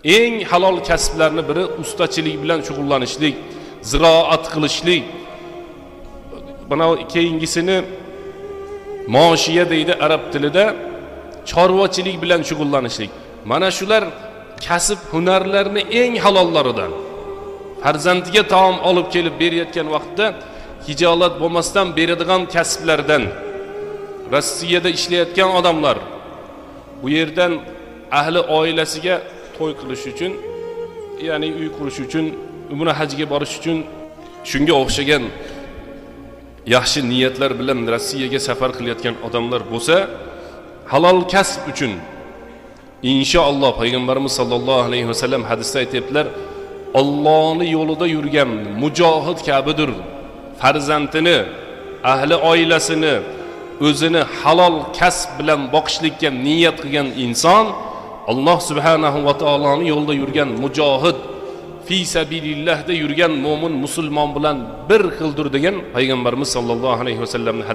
Eng halol kasblarning biri ustachilik bilan shug'ullanishlik, ziroat qilishlik. Bana keyingisini moshiya deydi arab tilida, chorvachilik bilan shug'ullanishlik. Mana shular kasb hunarlarning eng halollaridan. Farzandiga taom olib kelib berayotgan vaqtda hijolat bo'lmasdan beradigan kasblardan. Rossiyada ishlayotgan odamlar bu yerdan ahli oilasiga to'y qilish uchun, ya'ni uy qurish uchun, umra hajga borish uchun shunga o'xshagan yaxshi niyatlar bilan Rossiyaga safar qilayotgan odamlar bo'lsa, halol kasb uchun inshaalloh payg'ambarimiz sollallohu alayhi vasallam hadisda aytibdilar, Allohning yo'lida yurgan mujohid kabidir. Farzandini, ahli oilasini, o'zini halol kasb bilan boqishlikka niyat qilgan inson Alloh subhanahu va taoloning yo'lida yurgan mujohid, fi sabilillahda yurgan mo'min musulmon bilan bir xildir degan payg'ambarimiz sollallohu alayhi vasallamning